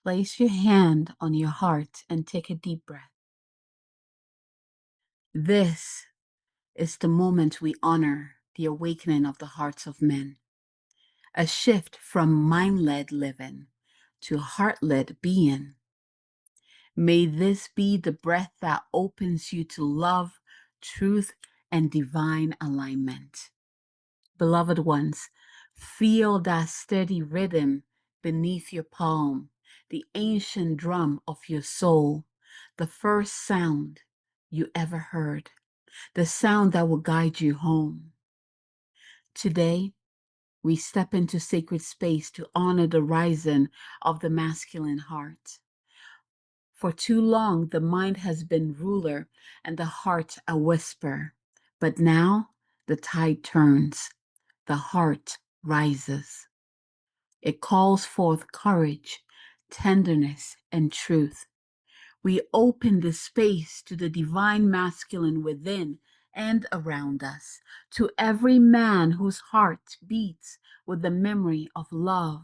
Place your hand on your heart and take a deep breath. This is the moment we honor the awakening of the hearts of men, a shift from mind-led living to heart-led being. May this be the breath that opens you to love, truth, and divine alignment. Beloved ones, feel that steady rhythm beneath your palm, the ancient drum of your soul, the first sound you ever heard, the sound that will guide you home. Today, we step into sacred space to honor the rising of the masculine heart. For too long, the mind has been ruler and the heart a whisper. But now, the tide turns, the heart rises. It calls forth courage, tenderness, and truth. We open the space to the divine masculine within and around us, to every man whose heart beats with the memory of love,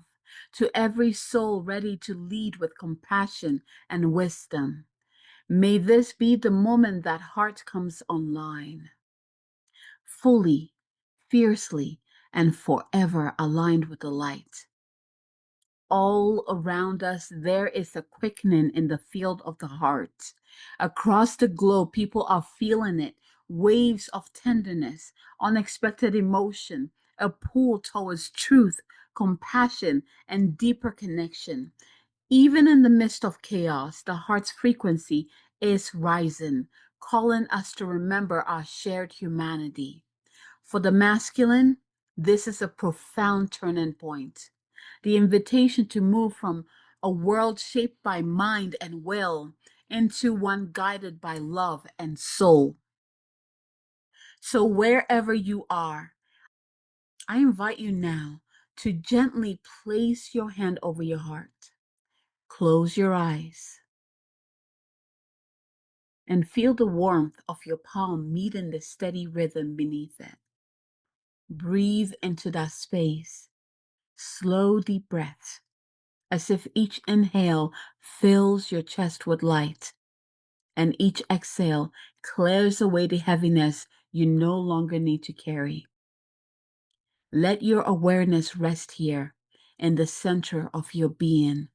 to every soul ready to lead with compassion and wisdom. May this be the moment that heart comes online, fully, fiercely, and forever aligned with the light. All around us, there is a quickening in the field of the heart. Across the globe, people are feeling it. Waves of tenderness, unexpected emotion, a pull towards truth, compassion, and deeper connection. Even in the midst of chaos, the heart's frequency is rising, calling us to remember our shared humanity. For the masculine, this is a profound turning point. The invitation to move from a world shaped by mind and will into one guided by love and soul. So, wherever you are, I invite you now to gently place your hand over your heart. Close your eyes and feel the warmth of your palm meeting the steady rhythm beneath it. Breathe into that space. Slow, deep breaths, as if each inhale fills your chest with light, and each exhale clears away the heaviness you no longer need to carry. Let your awareness rest here in the center of your being,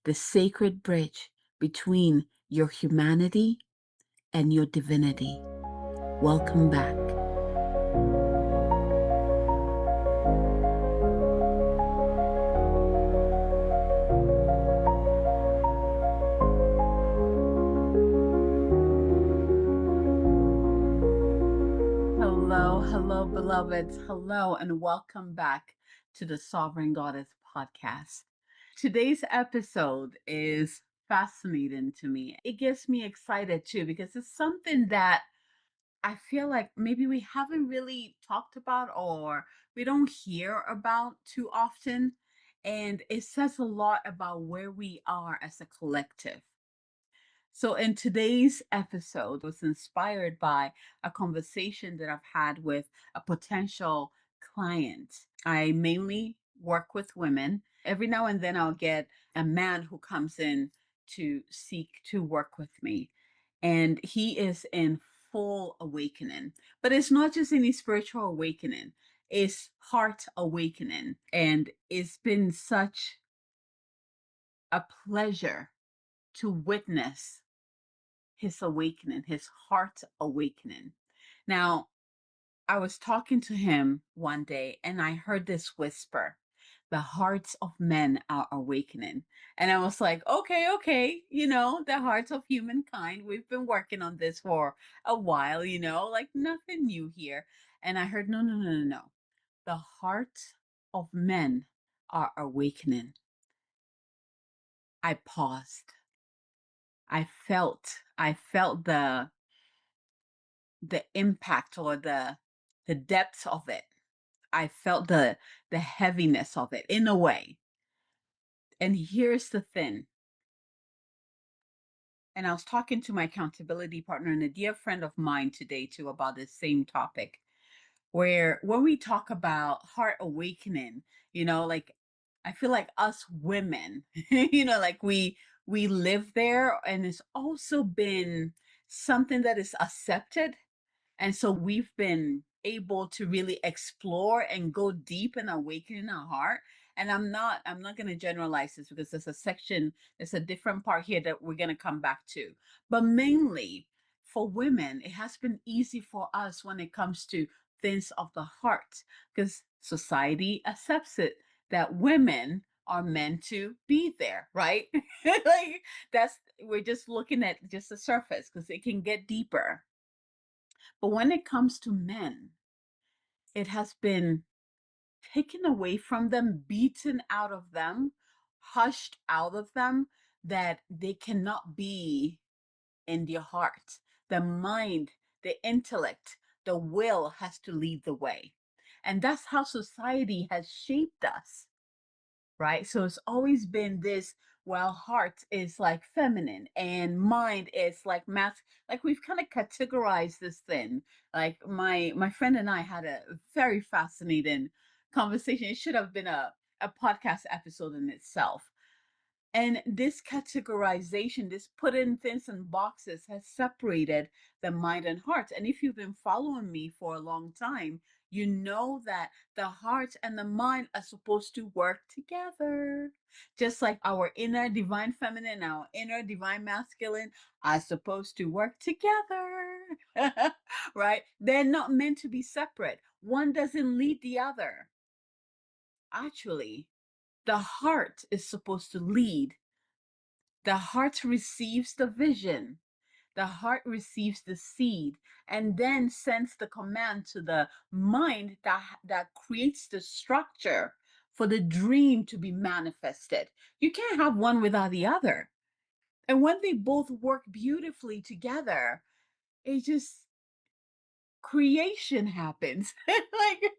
the sacred bridge between your humanity and your divinity. Welcome back. Hello, beloveds. Hello, and welcome back to the Sovereign Goddess podcast. Today's episode is fascinating to me. It gets me excited too because it's something that I feel like maybe we haven't really talked about or we don't hear about too often. And it says a lot about where we are as a collective. So, in today's episode, was inspired by a conversation that I've had with a potential client. I mainly work with women. Every now and then, I'll get a man who comes in to seek to work with me, and he is in full awakening. But it's not just any spiritual awakening, it's heart awakening. And it's been such a pleasure to witness his awakening, his heart awakening. Now, I was talking to him one day and I heard this whisper, the hearts of men are awakening. And I was like, okay, the hearts of humankind. We've been working on this for a while, like nothing new here. And I heard, no, no, no, no, no. The hearts of men are awakening. I paused. I felt the impact or the depth of it. I felt the heaviness of it in a way. And here's the thing. And I was talking to my accountability partner and a dear friend of mine today too about this same topic. Where when we talk about heart awakening, like I feel like us women, like we live there, and it's also been something that is accepted, and so we've been able to really explore and go deep and awaken in our heart. And I'm not going to generalize this because there's a different part here that we're going to come back to. But mainly for women, it has been easy for us when it comes to things of the heart, because society accepts it that women are meant to be there, right? Like that's we're just looking at just the surface because it can get deeper. But when it comes to men, it has been taken away from them, beaten out of them, hushed out of them, that they cannot be in their heart. The mind, the intellect, the will has to lead the way. And that's how society has shaped us, right? So it's always been this, well, heart is like feminine and mind is like math. Like we've kind of categorized this thing. Like my friend and I had a very fascinating conversation. It should have been a podcast episode in itself. And this categorization, this putting things in boxes, has separated the mind and heart. And if you've been following me for a long time, you know that the heart and the mind are supposed to work together. Just like our inner divine feminine, our inner divine masculine are supposed to work together. Right? They're not meant to be separate. One doesn't lead the other. Actually, the heart is supposed to lead. The heart receives the vision. The heart receives the seed and then sends the command to the mind that creates the structure for the dream to be manifested. You can't have one without the other. And when they both work beautifully together, it just creation happens. Like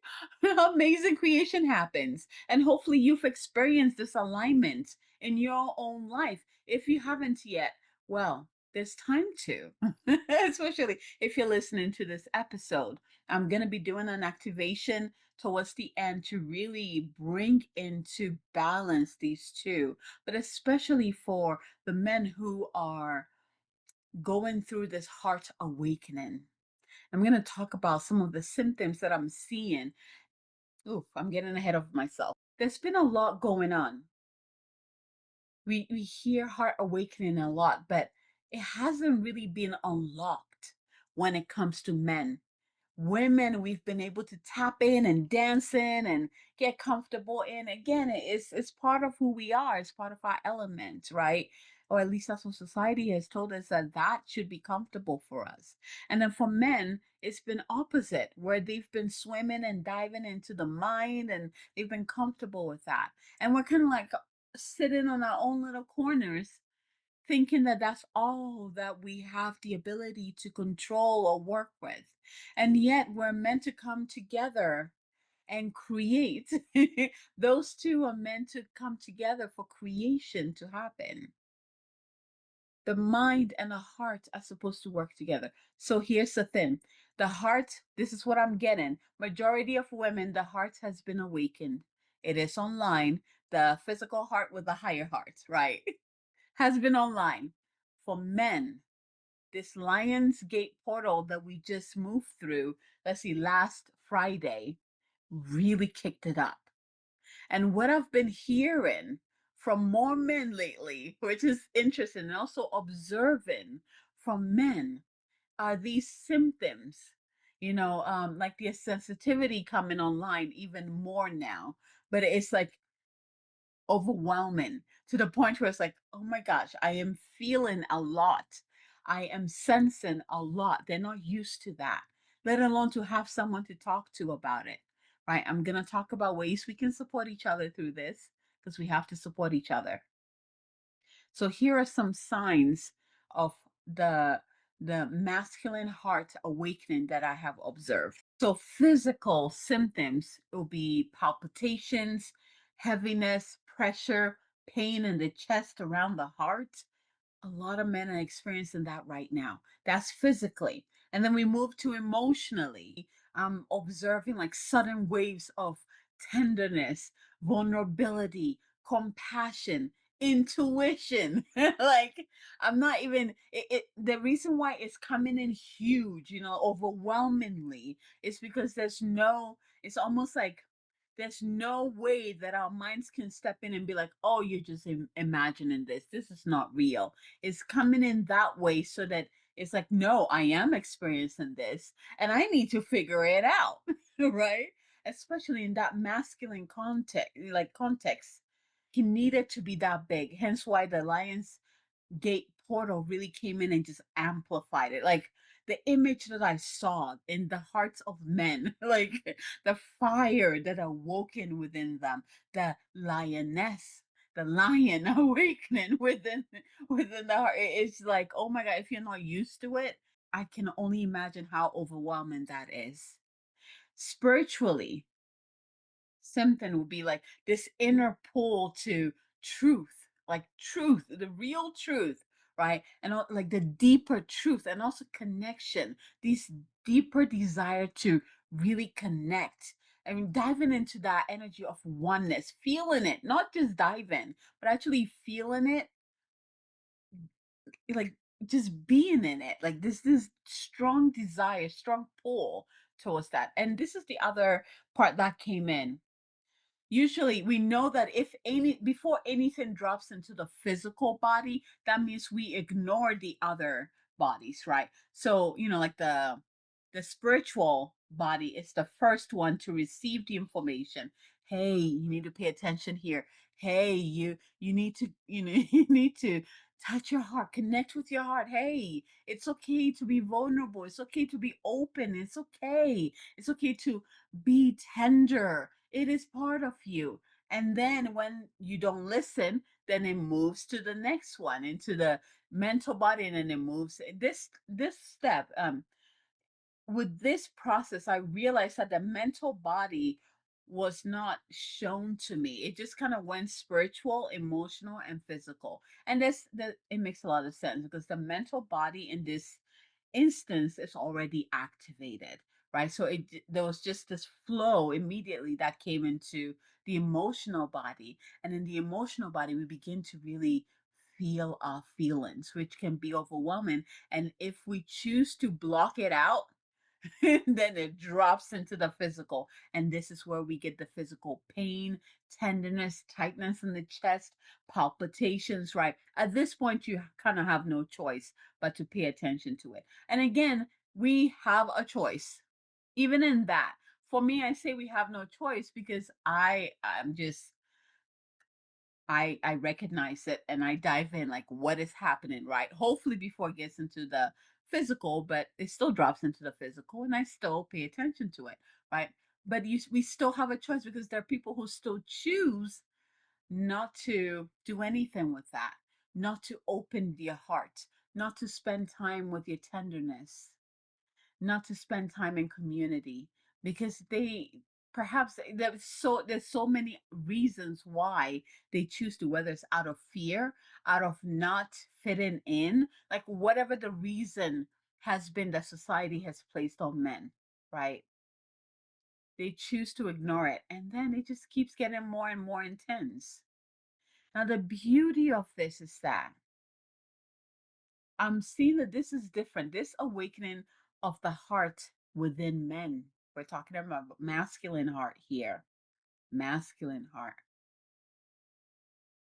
amazing creation happens. And hopefully you've experienced this alignment in your own life. If you haven't yet, well, there's time to, especially if you're listening to this episode. I'm going to be doing an activation towards the end to really bring into balance these two, but especially for the men who are going through this heart awakening. I'm going to talk about some of the symptoms that I'm seeing. Oof, I'm getting ahead of myself. There's been a lot going on. We hear heart awakening a lot, but it hasn't really been unlocked when it comes to men. Women, we've been able to tap in and dance in and get comfortable in. Again, it's part of who we are. It's part of our element, right? Or at least that's what society has told us, that that should be comfortable for us. And then for men, it's been opposite, where they've been swimming and diving into the mind and they've been comfortable with that. And we're kind of like sitting on our own little corners thinking that that's all that we have the ability to control or work with. And yet we're meant to come together and create. Those two are meant to come together for creation to happen. The mind and the heart are supposed to work together. So here's the thing. The heart, this is what I'm getting. Majority of women, the heart has been awakened. It is online. The physical heart with the higher heart, right? Has been online. For men, this Lions Gate portal that we just moved through, let's see, last Friday, really kicked it up. And what I've been hearing from more men lately, which is interesting, and also observing from men, are these symptoms, like the sensitivity coming online even more now. But it's like overwhelming to the point where it's like, oh my gosh, I am feeling a lot. I am sensing a lot. They're not used to that, let alone to have someone to talk to about it. Right? I'm going to talk about ways we can support each other through this, because we have to support each other. So here are some signs of the the masculine heart awakening that I have observed. So physical symptoms will be palpitations, heaviness, pressure, pain in the chest around the heart. A lot of men are experiencing that right now. That's physically. And then we move to emotionally. I'm observing like sudden waves of tenderness, vulnerability, compassion, intuition. Like, I'm not even the reason why it's coming in huge, overwhelmingly, is because it's almost like there's no way that our minds can step in and be like, oh, you're just imagining this. This is not real. It's coming in that way so that it's like, no, I am experiencing this and I need to figure it out. Right? Especially in that masculine context. He needed to be that big. Hence why the lion's gate portal really came in and just amplified it. Like the image that I saw in the hearts of men, like the fire that awoken within them, the lioness, the lion awakening within the heart. It's like, oh my God, if you're not used to it, I can only imagine how overwhelming that is. Spiritually, something would be like this inner pull to truth, like truth, the real truth, right? And like the deeper truth and also connection, this deeper desire to really connect. I mean, diving into that energy of oneness, feeling it, not just dive in, but actually feeling it, like just being in it. Like this strong desire, strong pull towards that. And this is the other part that came in. Usually we know that if any before anything drops into the physical body, that means we ignore the other bodies, right? So, like the spiritual body is the first one to receive the information. Hey, you need to pay attention here. Hey, you need to, you need to touch your heart, connect with your heart. Hey, it's okay to be vulnerable. It's okay to be open. It's okay. It's okay to be tender. It is part of you. And then when you don't listen, then it moves to the next one, into the mental body, and then it moves this step. With this process, I realized that the mental body was not shown to me. It just kind of went spiritual, emotional, and physical. And this that it makes a lot of sense because the mental body in this instance is already activated, right? So there was just this flow immediately that came into the emotional body. And in the emotional body, we begin to really feel our feelings, which can be overwhelming. And if we choose to block it out, then it drops into the physical. And this is where we get the physical pain, tenderness, tightness in the chest, palpitations, right? At this point, you kind of have no choice but to pay attention to it. And again, we have a choice. Even in that, for me, I say we have no choice because I'm just I recognize it and I dive in like what is happening, right? Hopefully before it gets into the physical, but it still drops into the physical and I still pay attention to it, right? But we still have a choice because there are people who still choose not to do anything with that, not to open their heart, not to spend time with your tenderness, not to spend time in community because they perhaps there's so many reasons why they choose to, whether it's out of fear, out of not fitting in, like whatever the reason has been that society has placed on men, right? They choose to ignore it and then it just keeps getting more and more intense. Now the beauty of this is that I'm seeing that this is different. This awakening of the heart within men. We're talking about masculine heart here. Masculine heart.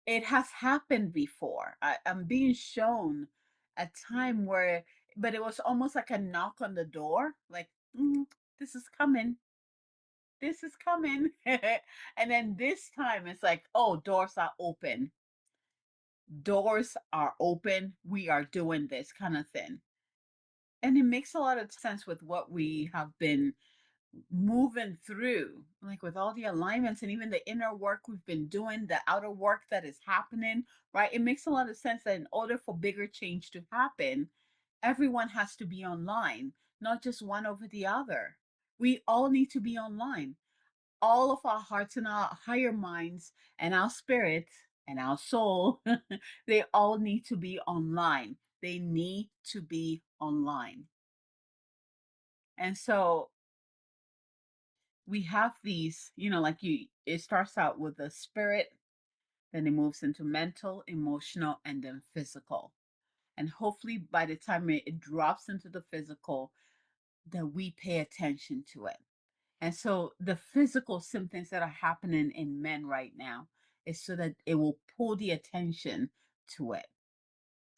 It has happened before. I'm being shown a time where, but it was almost like a knock on the door, like, this is coming. This is coming. And then this time it's like, oh, doors are open. Doors are open. We are doing this kind of thing. And it makes a lot of sense with what we have been moving through, like with all the alignments and even the inner work we've been doing, the outer work that is happening, right? It makes a lot of sense that in order for bigger change to happen, everyone has to be online, not just one over the other. We all need to be online. All of our hearts and our higher minds and our spirits and our soul, they all need to be online. They need to be online. And so we have these, like it starts out with the spirit, then it moves into mental, emotional, and then physical. And hopefully by the time it drops into the physical, that we pay attention to it. And so the physical symptoms that are happening in men right now is so that it will pull the attention to it.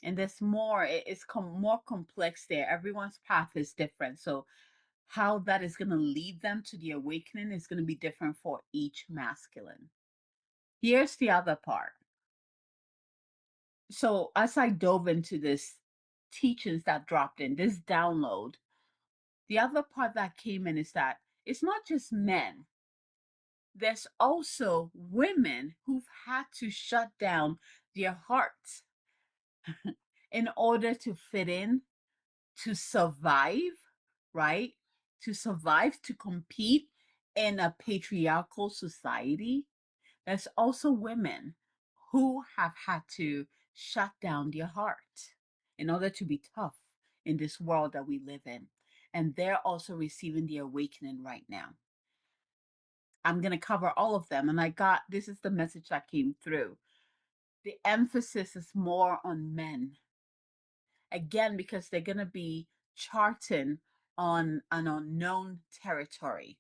And there's more, more complex there. Everyone's path is different. So how that is going to lead them to the awakening is going to be different for each masculine. Here's the other part. So as I dove into this teachings that dropped in, this download, the other part that came in is that it's not just men. There's also women who've had to shut down their hearts in order to fit in, to survive, right? To survive, to compete in a patriarchal society. There's also women who have had to shut down their heart in order to be tough in this world that we live in. And they're also receiving the awakening right now. I'm going to cover all of them. And this is the message that came through. The emphasis is more on men. Again, because they're going to be charting on an unknown territory.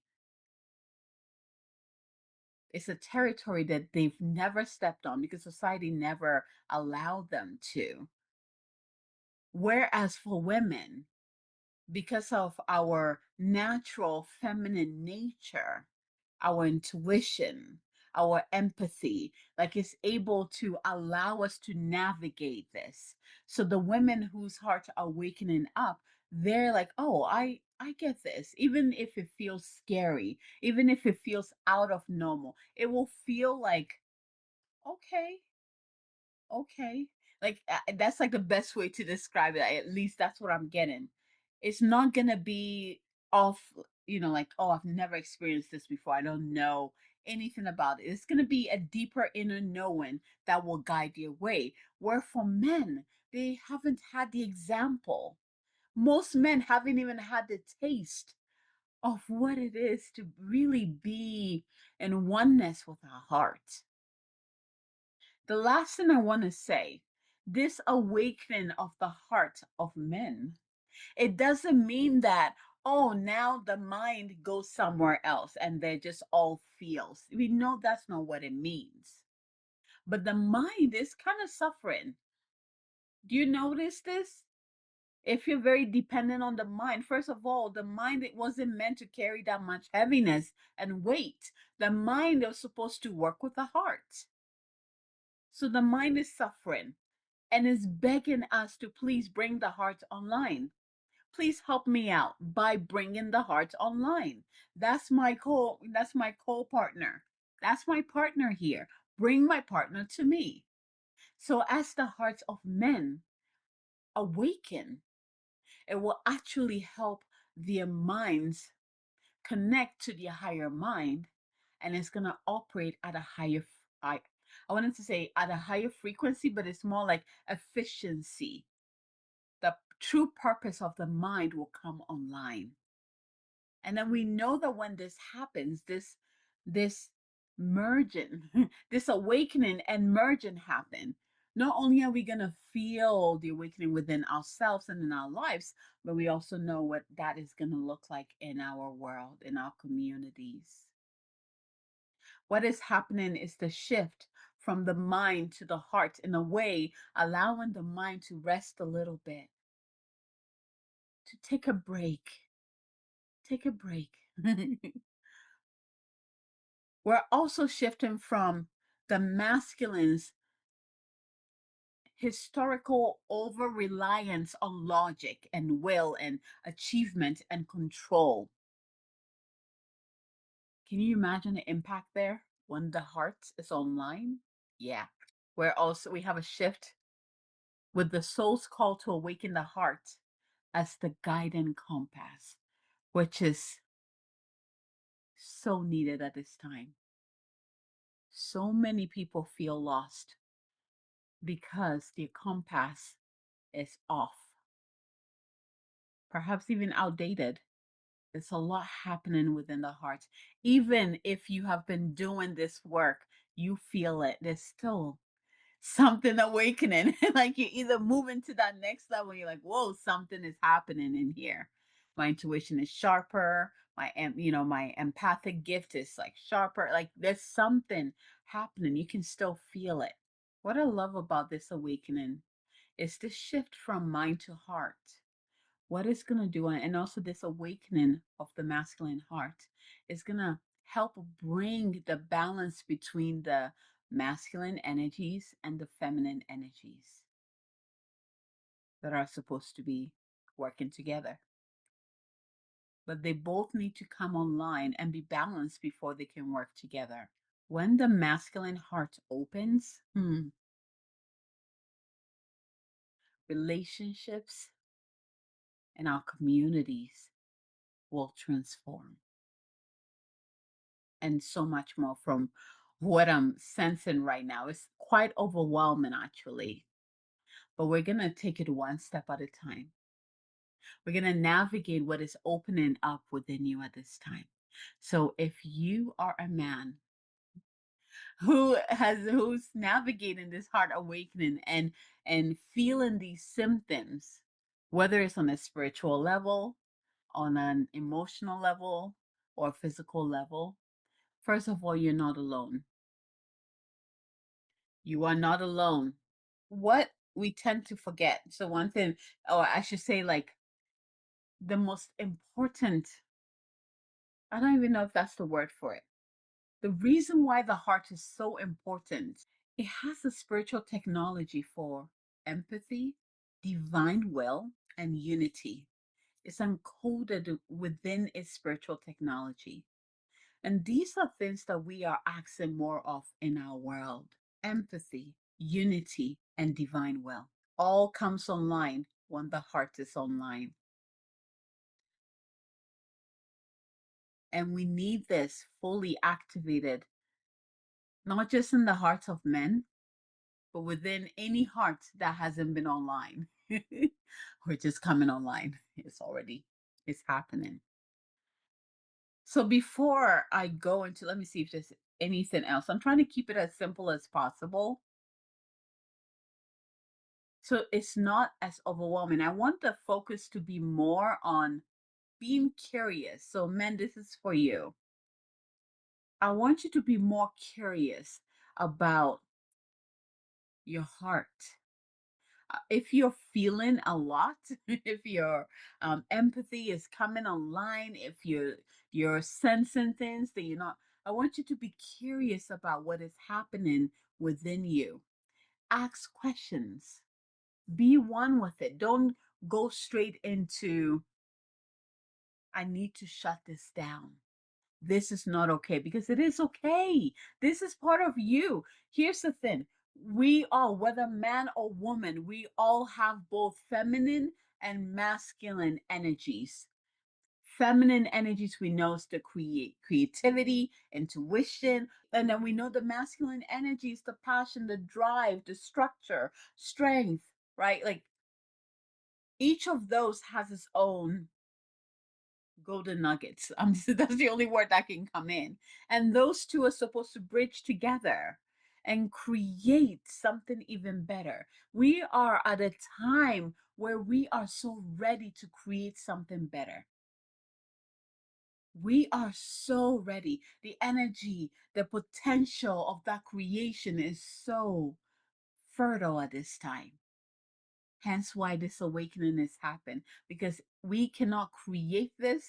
It's a territory that they've never stepped on because society never allowed them to. Whereas for women, because of our natural feminine nature, our intuition, our empathy, like it's able to allow us to navigate this. So the women whose hearts are wakening up, they're like, oh, I get this. Even if it feels scary, even if it feels out of normal, it will feel like, okay, okay. Like that's like the best way to describe it. At least that's what I'm getting. It's not gonna be off, like, oh, I've never experienced this before. I don't know anything about it. It's gonna be a deeper inner knowing that will guide your way. Where for men, they haven't had the example. Most men haven't even had the taste of what it is to really be in oneness with our heart. The last thing I want to say, this awakening of the heart of men, it doesn't mean that, oh, now the mind goes somewhere else and they're just all feels. We know that's not what it means. But the mind is kind of suffering. Do you notice this? If you're very dependent on the mind, first of all, the mind, it wasn't meant to carry that much heaviness and weight. The mind was supposed to work with the heart. So the mind is suffering and is begging us to please bring the heart online. Please help me out by bringing the heart online. That's my co-partner. That's my partner here. Bring my partner to me. So as the hearts of men awaken, it will actually help their minds connect to the higher mind, and it's going to operate at a I wanted to say at a higher frequency, but it's more like efficiency. The true purpose of the mind will come online. And then we know that when this happens, this merging, this awakening and merging happen. Not only are we going to feel the awakening within ourselves and in our lives, but we also know what that is going to look like in our world, in our communities. What is happening is the shift from the mind to the heart, in a way, allowing the mind to rest a little bit, to take a break. Take a break. We're also shifting from the masculine's historical over reliance on logic and will and achievement and control. Can you imagine the impact there when the heart is online? Yeah. We have a shift with the soul's call to awaken the heart as the guiding compass, which is so needed at this time. So many people feel lost because their compass is off, perhaps even outdated. There's a lot happening within the heart. Even if you have been doing this work, you feel it. There's still something awakening. Like you either moving to that next level, you're like, whoa, something is happening in here. My intuition is sharper. My empathic gift is like sharper. Like there's something happening. You can still feel it. What I love about this awakening is the shift from mind to heart. What it's going to do, and also this awakening of the masculine heart, is going to help bring the balance between the masculine energies and the feminine energies that are supposed to be working together. But they both need to come online and be balanced before they can work together. When the masculine heart opens, relationships and our communities will transform. And so much more from what I'm sensing right now. It's quite overwhelming, actually. But we're going to take it one step at a time. We're going to navigate what is opening up within you at this time. So if you are a man who's navigating this heart awakening and feeling these symptoms, whether it's on a spiritual level, on an emotional level, or physical level, first of all, you're not alone. You are not alone. What we tend to forget. So one thing, or I should say, like the most important, I don't even know if that's the word for it. The reason why the heart is so important, it has a spiritual technology for empathy, divine will, and unity. It's encoded within its spiritual technology. And these are things that we are asking more of in our world: empathy, unity, and divine will. All comes online when the heart is online. And we need this fully activated, not just in the hearts of men, but within any heart that hasn't been online or just coming online. It's happening. So before I go into, let me see if there's anything else. I'm trying to keep it as simple as possible, so it's not as overwhelming. I want the focus to be more on being curious. So, men, this is for you. I want you to be more curious about your heart. If you're feeling a lot, if your empathy is coming online, if you're sensing things that you're not, I want you to be curious about what is happening within you. Ask questions. Be one with it. Don't go straight into, I need to shut this down. This is not okay, because it is okay. This is part of you. Here's the thing: we all, whether man or woman, we all have both feminine and masculine energies. Feminine energies we know is to create creativity, intuition, and then we know the masculine energies, the passion, the drive, the structure, strength, right? Like each of those has its own golden nuggets. That's the only word that can come in. And those two are supposed to bridge together and create something even better. We are at a time where we are so ready to create something better. We are so ready. The energy, the potential of that creation is so fertile at this time. Hence why this awakening has happened, because we cannot create this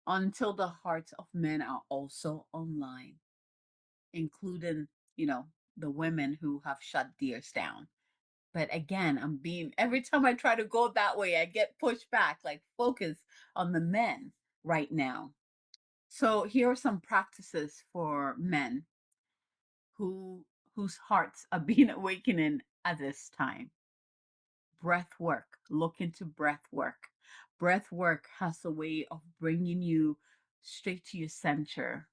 until the hearts of men are also online, including, you know, the women who have shut theirs down. But again, every time I try to go that way, I get pushed back, like focus on the men right now. So here are some practices for men who whose hearts are being awakening at this time. Breath work. Look into breath work. Breath work has a way of bringing you straight to your center,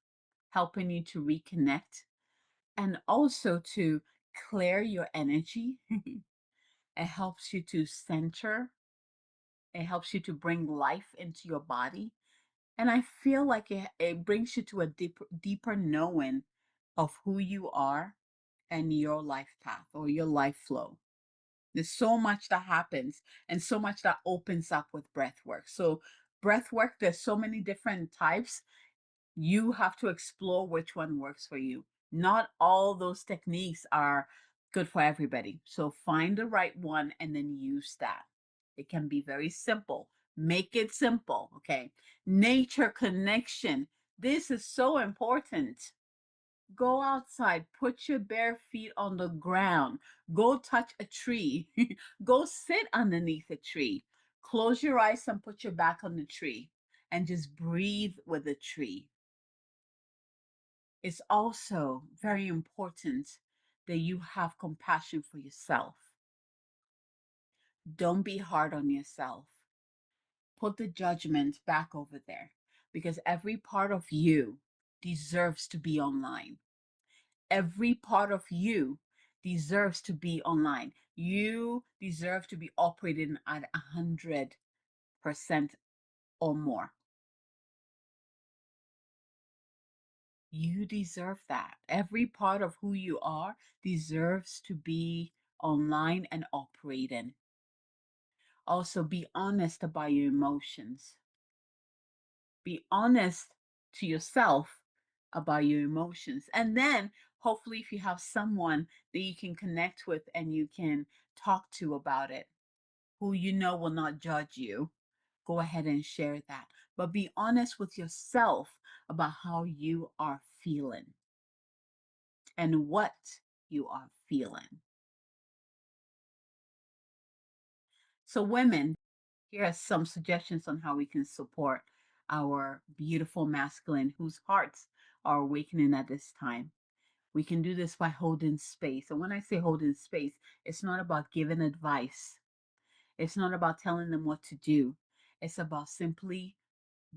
helping you to reconnect and also to clear your energy. It helps you to center. It helps you to bring life into your body. And I feel like it brings you to a deeper knowing of who you are and your life path or your life flow. There's so much that happens and so much that opens up with breath work. So, breath work, there's so many different types. You have to explore which one works for you. Not all those techniques are good for everybody. So, find the right one and then use that. It can be very simple. Make it simple. Okay. Nature connection. This is so important. Go outside, put your bare feet on the ground, go touch a tree, go sit underneath a tree, close your eyes and put your back on the tree and just breathe with the tree. It's also very important that you have compassion for yourself. Don't be hard on yourself. Put the judgment back over there because every part of you deserves to be online. Every part of you deserves to be online. You deserve to be operating at 100% or more. You deserve that. Every part of who you are deserves to be online and operating. Also, be honest about your emotions. Be honest to yourself about your emotions. And then, hopefully, if you have someone that you can connect with and you can talk to about it, who you know will not judge you, go ahead and share that. But be honest with yourself about how you are feeling and what you are feeling. So, women, here are some suggestions on how we can support our beautiful masculine whose hearts are awakening at this time. We can do this by holding space. And when I say holding space, it's not about giving advice, it's not about telling them what to do. It's about simply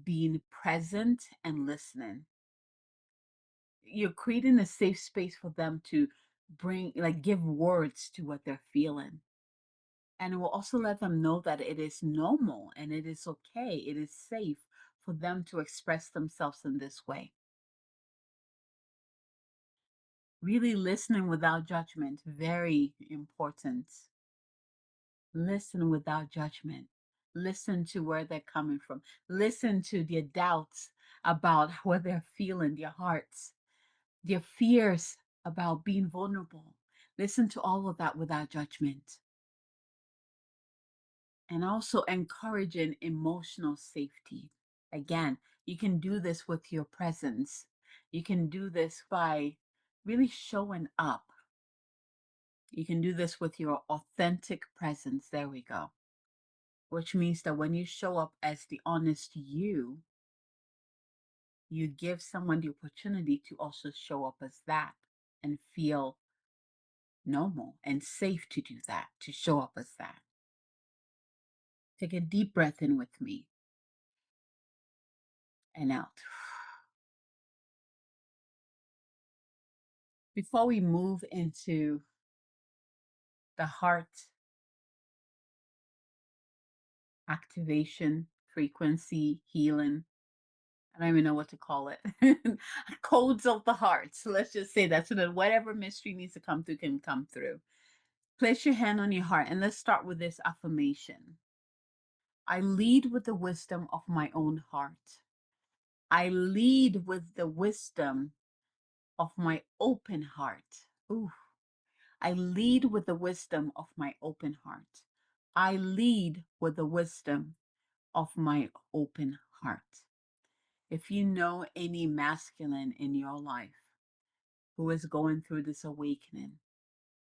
being present and listening. You're creating a safe space for them to give words to what they're feeling. And it will also let them know that it is normal and it is okay, it is safe for them to express themselves in this way. Really listening without judgment, very important. Listen without judgment. Listen to where they're coming from. Listen to their doubts about what they're feeling, their hearts, their fears about being vulnerable. Listen to all of that without judgment. And also encouraging emotional safety. Again, you can do this with your presence. You can do this by really showing up. You can do this with your authentic presence. There we go. Which means that when you show up as the honest you, you give someone the opportunity to also show up as that and feel normal and safe to do that, to show up as that. Take a deep breath in with me and out. Before we move into the heart activation, frequency, healing, I don't even know what to call it. Codes of the heart. So let's just say that so that whatever mystery needs to come through can come through. Place your hand on your heart and let's start with this affirmation. I lead with the wisdom of my own heart. I lead with the wisdom of my open heart. Ooh. I lead with the wisdom of my open heart. I lead with the wisdom of my open heart. If you know any masculine in your life who is going through this awakening,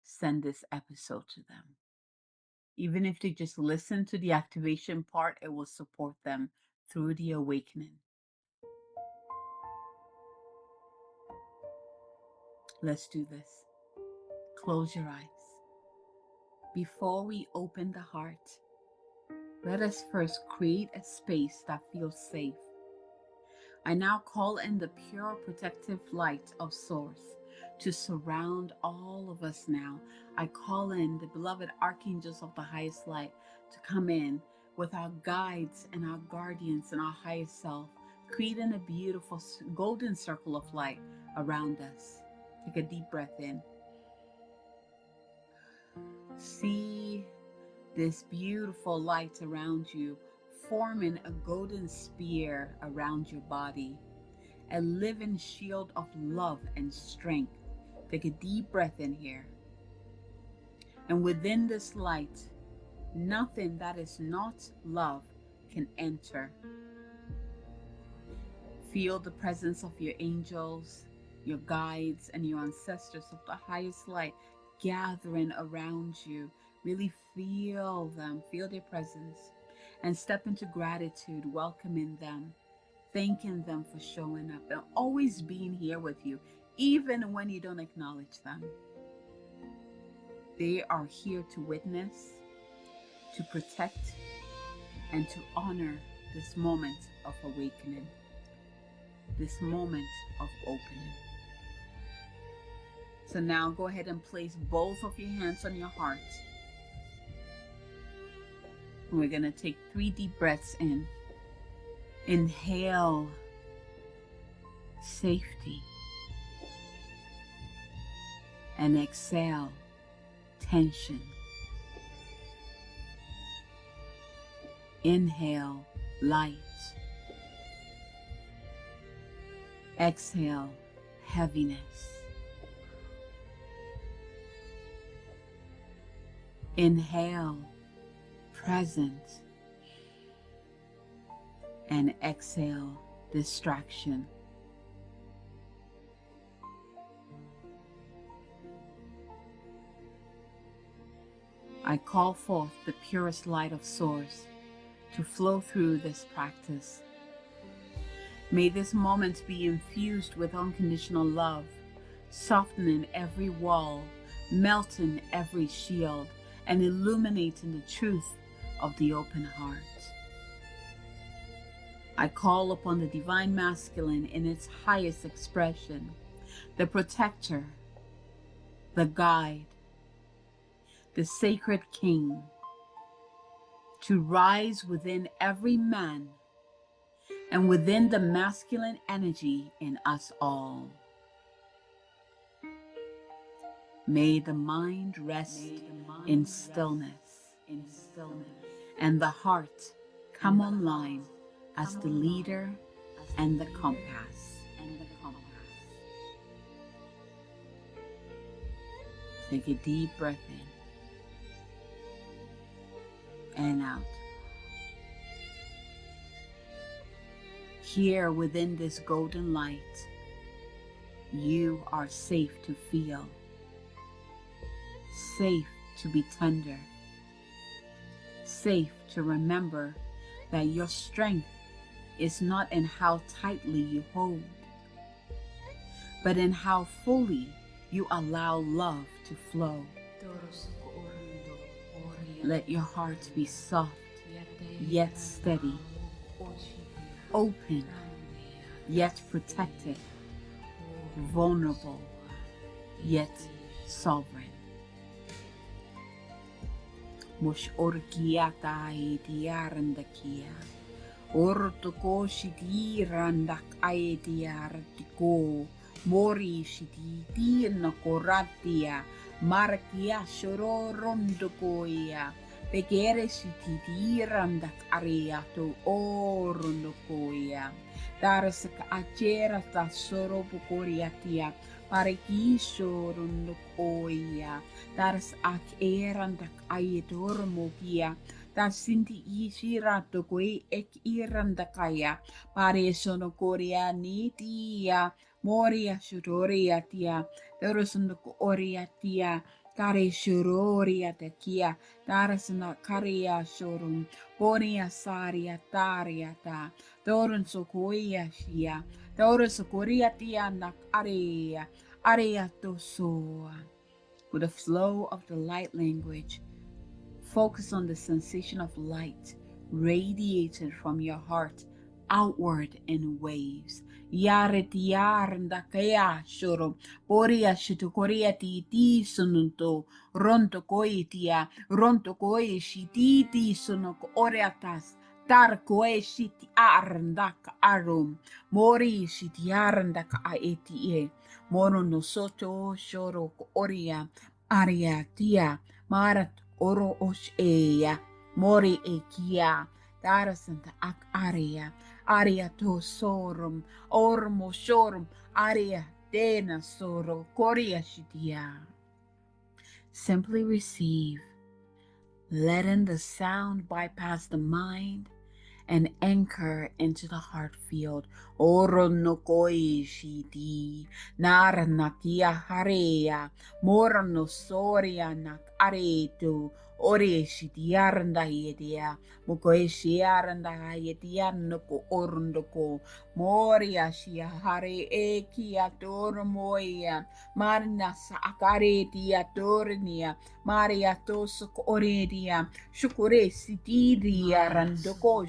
send this episode to them. Even if they just listen to the activation part, it will support them through the awakening. Let's do this. Close your eyes. Before we open the heart, let us first create a space that feels safe. I now call in the pure protective light of Source to surround all of us now. I call in the beloved archangels of the highest light to come in with our guides and our guardians and our highest self creating a beautiful golden circle of light around us. Take a deep breath in. See this beautiful light around you, forming a golden spear around your body, a living shield of love and strength. Take a deep breath in here. And within this light, nothing that is not love can enter. Feel the presence of your angels, your guides, and your ancestors of the highest light gathering around you. Really feel them, feel their presence, and step into gratitude, welcoming them, thanking them for showing up and always being here with you, even when you don't acknowledge them. They are here to witness, to protect, and to honor this moment of awakening, this moment of opening. So now go ahead and place both of your hands on your heart. And we're going to take 3 deep breaths in. Inhale safety. And exhale tension. Inhale light. Exhale heaviness. Inhale present. And exhale distraction. I call forth the purest light of Source to flow through this practice. May this moment be infused with unconditional love, softening every wall, melting every shield, and illuminating the truth of the open heart. I call upon the divine masculine in its highest expression, the protector, the guide, the sacred king, to rise within every man and within the masculine energy in us all. May the mind rest in stillness, and the heart come online as the leader and the compass. Take a deep breath in and out. Here within this golden light, you are safe to feel, safe to be tender, safe to remember that your strength is not in how tightly you hold, but in how fully you allow love to flow. Let your heart be soft, yet steady, open, yet protected, vulnerable, yet sovereign. Mush orkia tai diarandakia. Ortoko shidi randak aediartiko. Mori shidi dinakoratia. Markia shoro rondokoia. Pegere shidi randak ariato orondokoia. Darasaka achera ta soro bukoriatia. Pareki sorondokoia. Daras ak erandak aedormokia. Das sinti ishirato koi ek irandakaya. Pare sono korea nitia. Moria shuroria tia. Dorosundoko oria tia. Kare shuroria tekia. Darasana karia shorum. Boria saria taria ta. Dorun sokoia shia. Dorus korea tia nak area. Area to soa. With the flow of the light language, focus on the sensation of light radiated from your heart outward in waves. Yaret yarnda kaya shoro. Boria shitukoria ti sununto. Ronto koitia. Ronto koi shititi sunok oreatas. Tarkoe shiti arndaka arum. Mori shiti arndaka aetie. Moro no soto shoro ko oria. Aria tia. Marat oro osh eya. Mori ekia. Darasanta ak aria. Aria to sorum. Ormo shorum. Aria dena soro. Koria shitia. Simply receive, letting the sound bypass the mind and anchor into the heart field. Oro no koi shiti, nara nakia harea, mora no soria nak aretu, ore shiti aranda yedia, mukoe shiaranda yedia no ko orndoko, moria shia hare eki ator moia, marna sa akare dia tornia, maria tos oredia, shukure sitidia randoko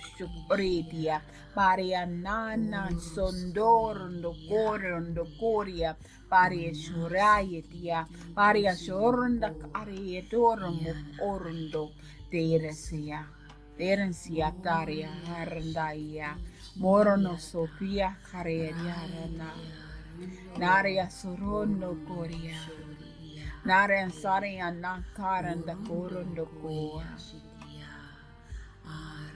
oredia, Maria nana sondorondo corondo coria, Paria shurayetia, Paria shorunda arietormo orondo, Teresia, Teresia taria harandaya, Morono Sofia careriarana, Naria sorondo coria, Naria saria nakaranda corondo coa.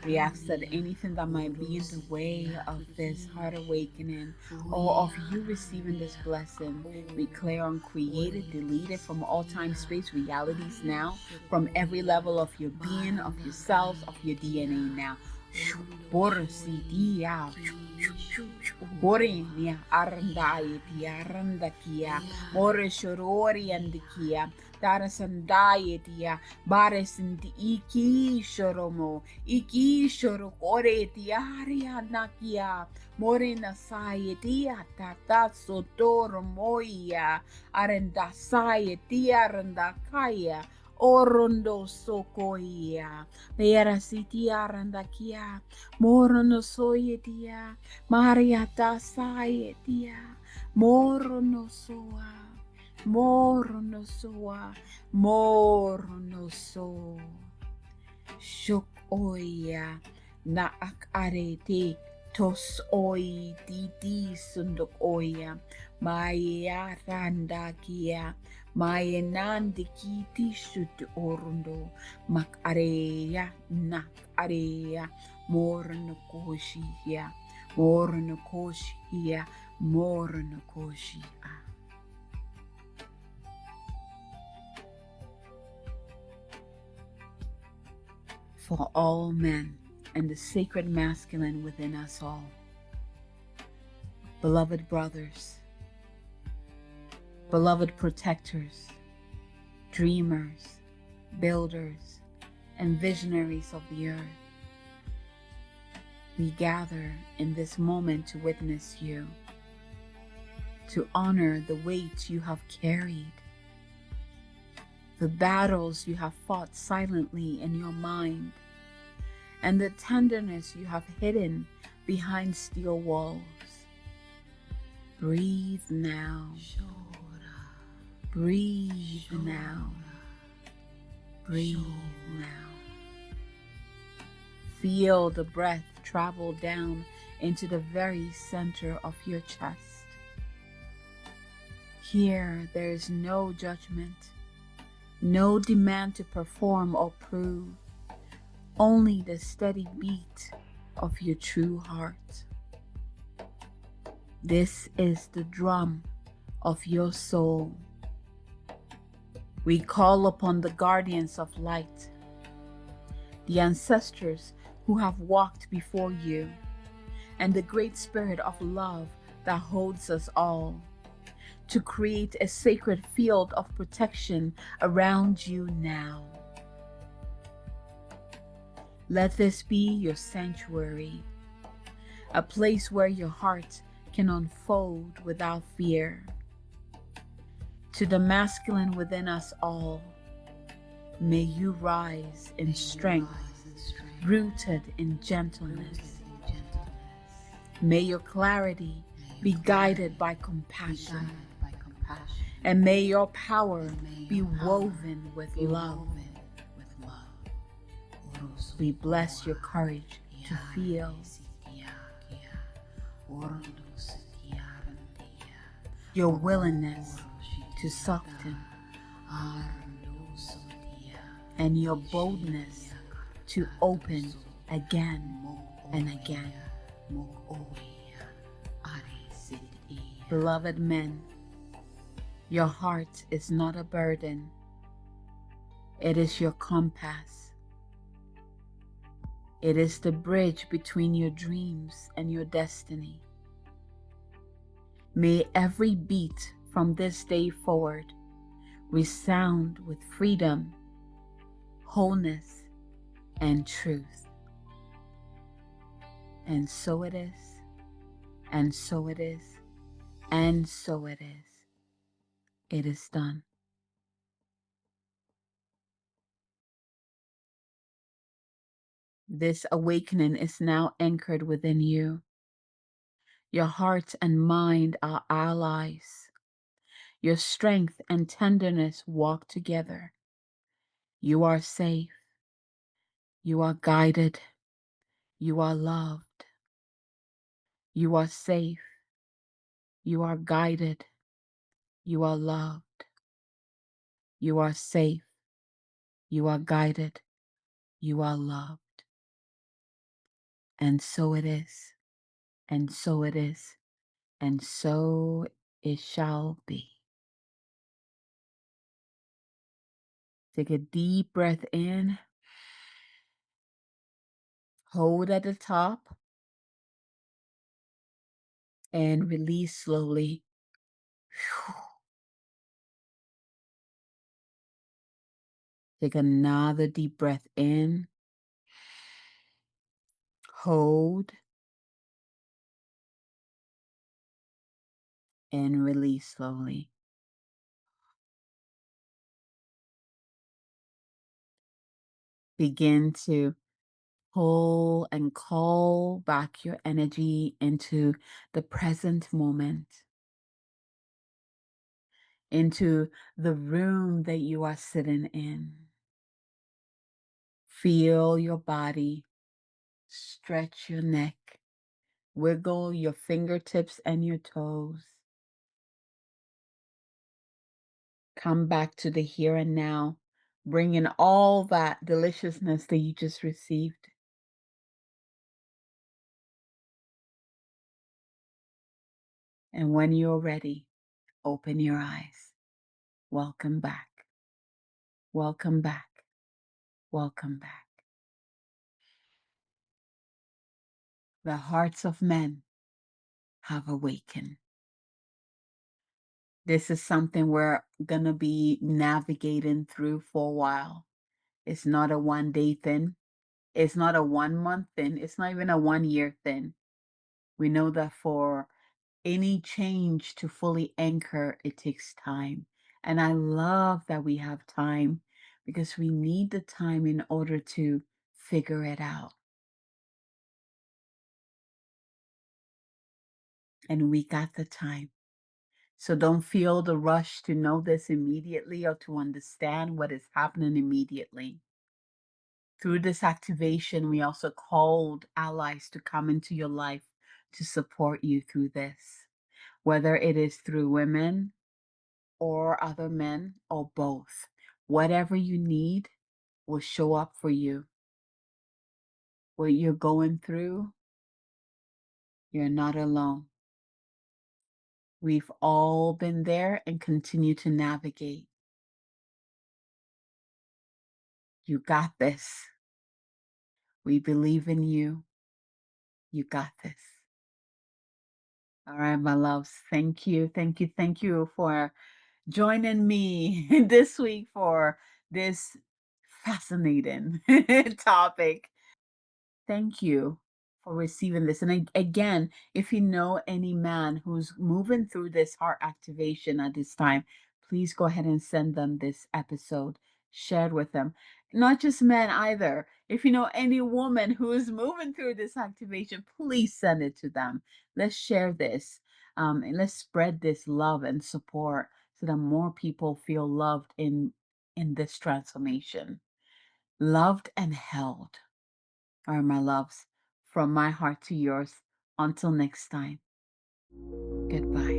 We ask that anything that might be in the way of this heart awakening or of you receiving this blessing, we clear uncreated, deleted from all time, space, realities now, from every level of your being, of yourselves, of your DNA now. Borenia arandai tiarandakia, more shorori andikia, darasandai baresinti iki shoromo, iki shorokore tiaria nakia, morena sayetia tata sotoro moia, arenda sayetia arandakaya. Orondo sokoia, vera sitia randakia, morono soyetia, mariata sayetia, morono soa, morono soa, morono so, shok oia, na ak arete, tos oi titi sundok oia, maya randakia, Maya nandi kiti shut orondo mak areya nak areya morno koshia morno koshia morno koshia. For all men and the sacred masculine within us all, beloved brothers, beloved protectors, dreamers, builders, and visionaries of the earth, we gather in this moment to witness you, to honor the weight you have carried, the battles you have fought silently in your mind, and the tenderness you have hidden behind steel walls. Breathe now. Breathe now. Breathe now. Feel the breath travel down into the very center of your chest. Here there is no judgment, no demand to perform or prove, only the steady beat of your true heart. This is the drum of your soul. We call upon the guardians of light, the ancestors who have walked before you, and the great spirit of love that holds us all, to create a sacred field of protection around you now. Let this be your sanctuary, a place where your heart can unfold without fear. To the masculine within us all, may you rise in strength, rooted in gentleness. May your clarity be guided by compassion, and may your power be woven with love. We bless your courage to feel your willingness to soften and your boldness to open again and again. Beloved men, your heart is not a burden. It is your compass. It is the bridge between your dreams and your destiny. May every beat from this day forward resound with freedom, wholeness, and truth. And so it is, and so it is, and so it is. It is done. This awakening is now anchored within you. Your heart and mind are allies. Your strength and tenderness walk together. You are safe. You are guided. You are loved. You are safe. You are guided. You are loved. You are safe. You are guided. You are loved. And so it is. And so it is. And so it shall be. Take a deep breath in. Hold at the top. And release slowly. Take another deep breath in. Hold. And release slowly. Begin to pull and call back your energy into the present moment, into the room that you are sitting in. Feel your body, stretch your neck, wiggle your fingertips and your toes. Come back to the here and now, bring in all that deliciousness that you just received. And when you're ready, open your eyes. Welcome back. Welcome back. Welcome back. The hearts of men have awakened. This is something we're going to be navigating through for a while. It's not a 1-day thing. It's not a 1-month thing. It's not even a 1-year thing. We know that for any change to fully anchor, it takes time. And I love that we have time because we need the time in order to figure it out. And we got the time. So don't feel the rush to know this immediately or to understand what is happening immediately. Through this activation, we also called allies to come into your life to support you through this, whether it is through women or other men or both. Whatever you need will show up for you. What you're going through, you're not alone. We've all been there and continue to navigate. You got this. We believe in you. You got this. All right, my loves. Thank you. Thank you. Thank you for joining me this week for this fascinating topic. Thank you for receiving this. And again, if you know any man who's moving through this heart activation at this time, please go ahead and send them this episode, share it with them. Not just men either. If you know any woman who is moving through this activation, please send it to them. Let's share this. And let's spread this love and support so that more people feel loved in this transformation. Loved and held. All right, my loves. from my heart to yours. Until next time, goodbye.